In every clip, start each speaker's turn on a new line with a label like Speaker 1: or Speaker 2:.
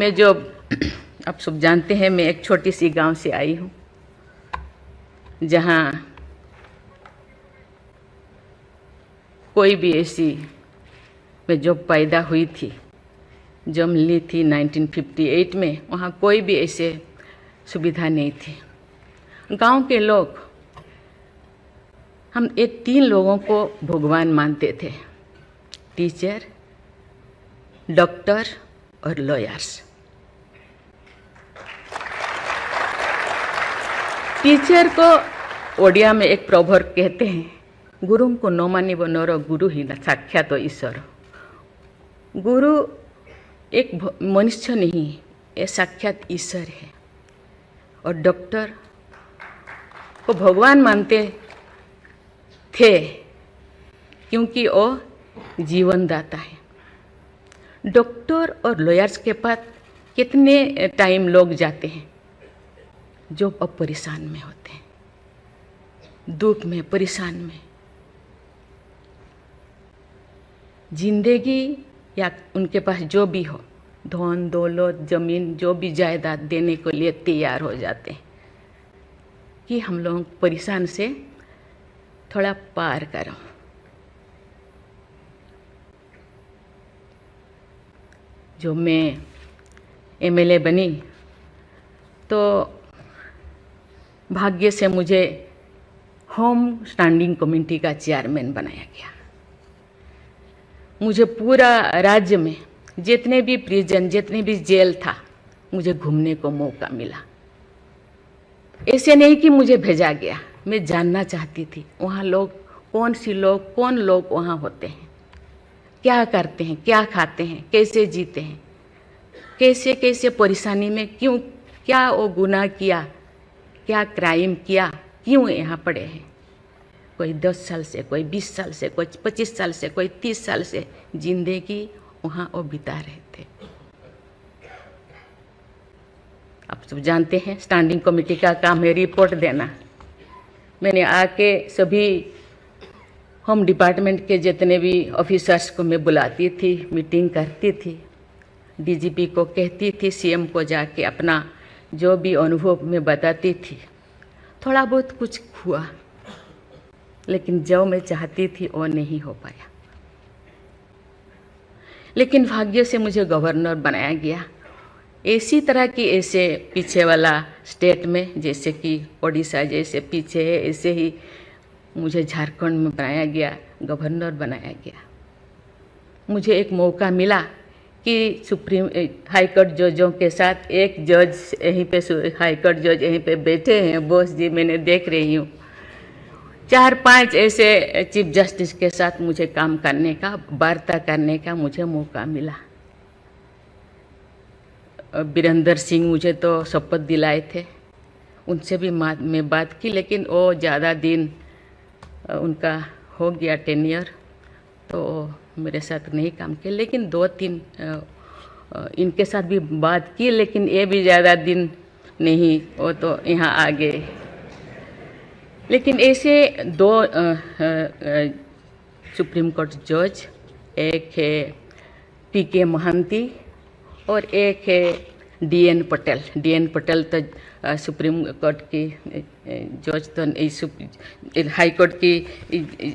Speaker 1: में जो आप सब जानते हैं, मैं एक छोटी सी गांव से आई हूँ, जहाँ कोई भी ऐसी, मैं जब पैदा हुई थी, जब ली थी 1958 में, वहाँ कोई भी ऐसे सुविधा नहीं थी। गांव के लोग, हम ये 3 लोगों को भगवान मानते थे, टीचर, डॉक्टर और लॉयर्स। टीचर को ओडिया में एक प्रोवर्ब कहते हैं, गुरुं को नो मानिबो नरो गुरु ही न साक्षात ईश्वर। गुरु एक मनुष्य नहीं, ये साक्षात ईश्वर है। और डॉक्टर को भगवान मानते थे क्योंकि वो जीवन दाता है। डॉक्टर और लॉयर्स के पास कितने टाइम लोग जाते हैं जो अब परेशान में होते हैं, दुख में, परेशान में। जिंदगी या उनके पास जो भी हो, धन दौलत, जमीन, जो भी जायदाद देने के लिए तैयार हो जाते हैं कि हम लोग परेशान से थोड़ा पार करो। जो मैं एमएलए बनी तो भाग्य से मुझे होम स्टैंडिंग कमेटी का चेयरमैन बनाया गया। मुझे पूरा राज्य में जितने भी प्रिजन, जितने भी जेल था, मुझे घूमने को मौका मिला। ऐसे नहीं कि मुझे भेजा गया, मैं जानना चाहती थी वहाँ लोग कौन लोग वहाँ होते हैं, क्या करते हैं, क्या खाते हैं, कैसे जीते हैं, कैसे कैसे परेशानी में, क्यों, क्या वो गुनाह किया, क्या क्राइम किया, क्यों यहाँ पड़े हैं। कोई 10 साल से, कोई 20 साल से, कोई 25 साल से, कोई 30 साल से जिंदगी वहाँ वो बिता रहे थे। आप सब जानते हैं स्टैंडिंग कमेटी का काम है रिपोर्ट देना। मैंने आके सभी होम डिपार्टमेंट के जितने भी ऑफिसर्स को मैं बुलाती थी, मीटिंग करती थी, डीजीपी को कहती थी, सीएम को जाके अपना जो भी अनुभव मैं बताती थी। थोड़ा बहुत कुछ हुआ, लेकिन जो मैं चाहती थी वो नहीं हो पाया। लेकिन भाग्य से मुझे गवर्नर बनाया गया। इसी तरह की, ऐसे पीछे वाला स्टेट में, जैसे कि ओडिशा जैसे पीछे है, ऐसे ही मुझे झारखंड में बनाया गया, गवर्नर बनाया गया। मुझे एक मौका मिला कि सुप्रीम हाई कोर्ट जजों के साथ एक जज यहीं पे, हाई कोर्ट जज यहीं पे बैठे हैं, बॉस जी, मैंने देख रही हूँ। 4-5 ऐसे चीफ जस्टिस के साथ मुझे काम करने का, वार्ता करने का मुझे मौका मिला। वीरेंद्र सिंह मुझे तो शपथ दिलाए थे, उनसे भी मैं बात की, लेकिन वो ज़्यादा दिन उनका हो गया टेन्योर, तो मेरे साथ नहीं काम किया। लेकिन 2-3 इनके साथ भी बात की, लेकिन ये भी ज़्यादा दिन नहीं, वो तो यहाँ आ गए। लेकिन ऐसे 2 सुप्रीम कोर्ट जज, एक है टीके महांती और एक है डीएन पटेल। डीएन पटेल तो सुप्रीम कोर्ट की जज तो, हाई कोर्ट की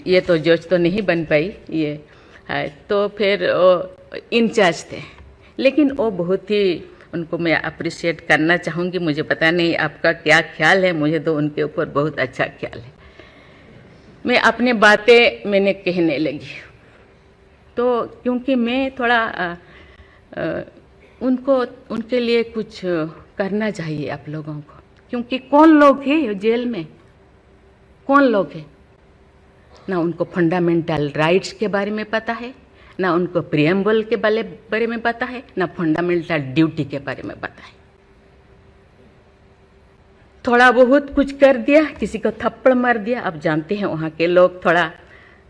Speaker 1: ये तो जज तो नहीं बन पाई ये है, तो फिर वो इंचार्ज थे। लेकिन वो बहुत ही, उनको मैं अप्रिशिएट करना चाहूँगी। मुझे पता नहीं आपका क्या ख्याल है, मुझे तो उनके ऊपर बहुत अच्छा ख्याल है। मैं अपने बातें मैंने कहने लगी, तो क्योंकि मैं थोड़ा उनके लिए कुछ करना चाहिए आप लोगों को, क्योंकि कौन लोग हैं जेल में, कौन लोग हैं, ना उनको फंडामेंटल राइट्स के बारे में पता है, ना उनको प्रियम्बल के बारे में पता है, ना फंडामेंटल ड्यूटी के बारे में पता है। थोड़ा बहुत कुछ कर दिया, किसी को थप्पड़ मार दिया। आप जानते हैं वहाँ के लोग थोड़ा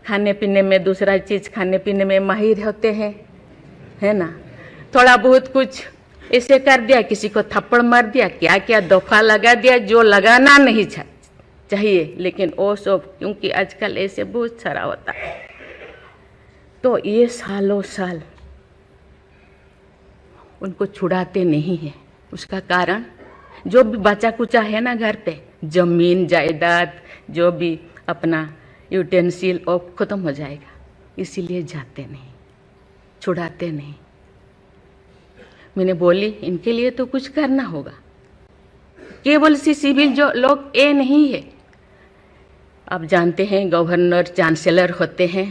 Speaker 1: खाने पीने में, दूसरा चीज़ खाने पीने में माहिर होते हैं, है ना। थोड़ा बहुत कुछ ऐसे कर दिया, किसी को थप्पड़ मार दिया, क्या क्या दफा लगा दिया जो लगाना नहीं चाहिए, लेकिन वो सब, क्योंकि आजकल ऐसे बहुत सारा होता है। तो ये सालों साल उनको छुड़ाते नहीं हैं। उसका कारण जो भी बचा कुचा है ना घर पे, जमीन जायदाद जो भी अपना यूटेंसिल और ख़त्म हो जाएगा, इसीलिए जाते नहीं, छुड़ाते नहीं। मैंने बोली इनके लिए तो कुछ करना होगा। केवल सी सिविल जो लोग ये नहीं है, आप जानते हैं गवर्नर चांसलर होते हैं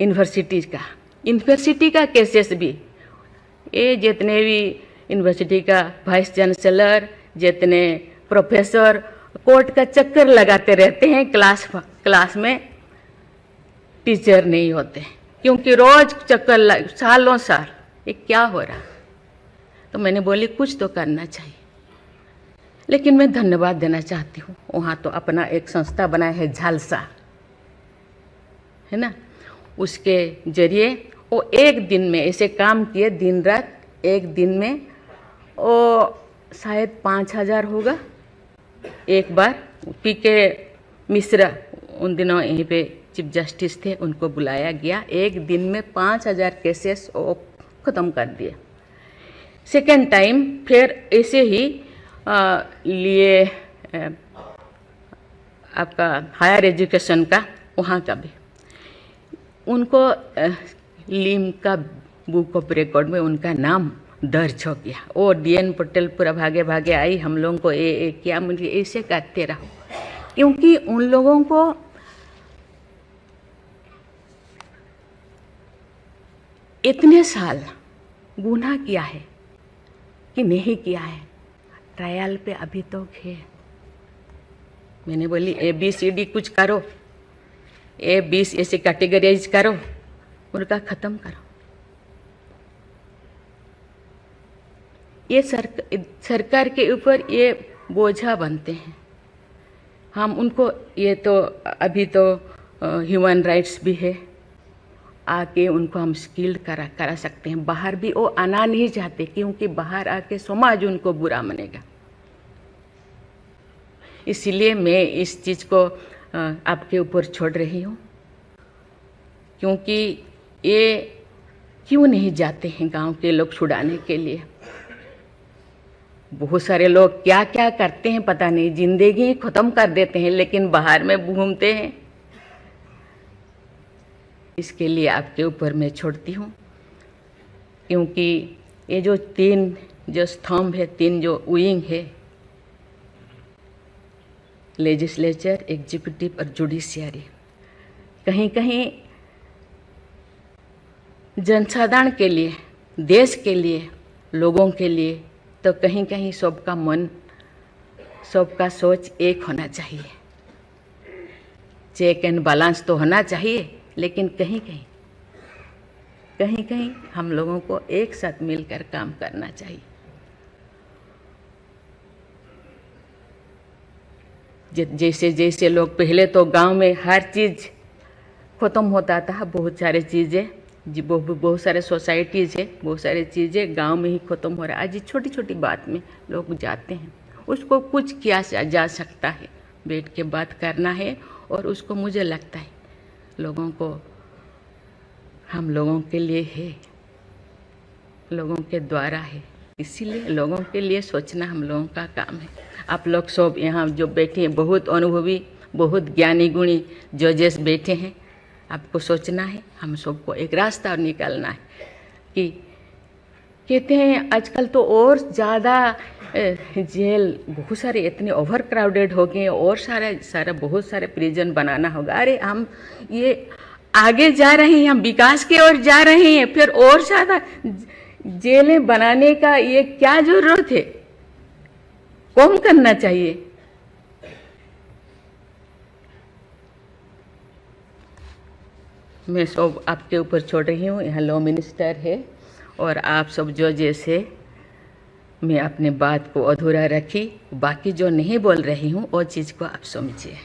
Speaker 1: यूनिवर्सिटी का केसेस भी, ये जितने भी यूनिवर्सिटी का वाइस चांसलर, जितने प्रोफेसर कोर्ट का चक्कर लगाते रहते हैं, क्लास में टीचर नहीं होते, क्योंकि रोज चक्कर सालों साल, ये क्या हो रहा। तो मैंने बोली कुछ तो करना चाहिए। लेकिन मैं धन्यवाद देना चाहती हूँ, वहाँ तो अपना एक संस्था बनाया है झालसा, है ना, उसके जरिए वो एक दिन में ऐसे काम किए, दिन रात, एक दिन में वो शायद 5,000 होगा। एक बार पीके मिश्रा उन दिनों यहीं पे चीफ जस्टिस थे, उनको बुलाया गया, एक दिन में 5,000 केसेस वो ख़त्म कर दिए। सेकेंड टाइम फिर ऐसे ही लिए आपका हायर एजुकेशन का, वहाँ का भी उनको लीम का बुक ऑफ रिकॉर्ड में उनका नाम दर्ज हो गया। वो DN पटेल पूरा भागे भागे आई, हम लोगों को ये किया, मुझे ऐसे करते रहो, क्योंकि उन लोगों को इतने साल गुनाह किया है कि नहीं किया है, ट्रायल पे अभी तो है। मैंने बोली ABCD कुछ करो, A20 ऐसे कैटेगराइज करो, उनका ख़त्म करो। ये सरकार के ऊपर ये बोझा बनते हैं। हम उनको, ये तो अभी तो ह्यूमन राइट्स भी है, आके उनको हम स्किल्ड करा सकते हैं। बाहर भी वो आना नहीं चाहते, क्योंकि बाहर आके समाज उनको बुरा मानेगा। इसीलिए मैं इस चीज़ को आपके ऊपर छोड़ रही हूँ, क्योंकि ये क्यों नहीं जाते हैं गांव के लोग छुड़ाने के लिए। बहुत सारे लोग क्या क्या करते हैं पता नहीं, जिंदगी ख़त्म कर देते हैं, लेकिन बाहर में घूमते हैं। इसके लिए आपके ऊपर मैं छोड़ती हूँ, क्योंकि ये जो 3 जो स्तंभ है, 3 जो विंग है, लेजिस्लेचर, एग्जीक्यूटिव और जुडिशियरी, कहीं कहीं जनसाधारण के लिए, देश के लिए, लोगों के लिए, तो कहीं कहीं सबका मन, सबका सोच एक होना चाहिए। चेक एंड बैलेंस तो होना चाहिए, लेकिन कहीं कहीं हम लोगों को एक साथ मिलकर काम करना चाहिए। जैसे जैसे लोग, पहले तो गांव में हर चीज़ ख़त्म होता था, बहुत सारे चीज़ें जी, बहुत सारे सोसाइटीज़ है, बहुत सारी चीज़ें गांव में ही ख़त्म हो रहा है। आज छोटी छोटी बात में लोग जाते हैं, उसको कुछ किया जा सकता है, बैठ के बात करना है। और उसको मुझे लगता है लोगों को, हम लोगों के लिए है, लोगों के द्वारा है, इसीलिए लोगों के लिए सोचना हम लोगों का काम है। आप लोग सब यहाँ जो बैठे हैं, बहुत अनुभवी, बहुत ज्ञानी गुणी जजेस बैठे हैं, आपको सोचना है, हम सबको एक रास्ता निकालना है। कि कहते हैं आजकल तो और ज़्यादा जेल, बहुत सारे इतने ओवर क्राउडेड हो गए, और सारा बहुत सारे प्रिजन बनाना होगा। अरे हम ये आगे जा रहे हैं, हम विकास की ओर जा रहे हैं, फिर और ज़्यादा जेलें बनाने का ये क्या ज़रूरत है? कम करना चाहिए। मैं सब आपके ऊपर छोड़ रही हूँ। यहाँ लॉ मिनिस्टर है और आप सब जो जैसे, मैं अपने बात को अधूरा रखी, बाकी जो नहीं बोल रही हूँ वो चीज़ को आप समझिए।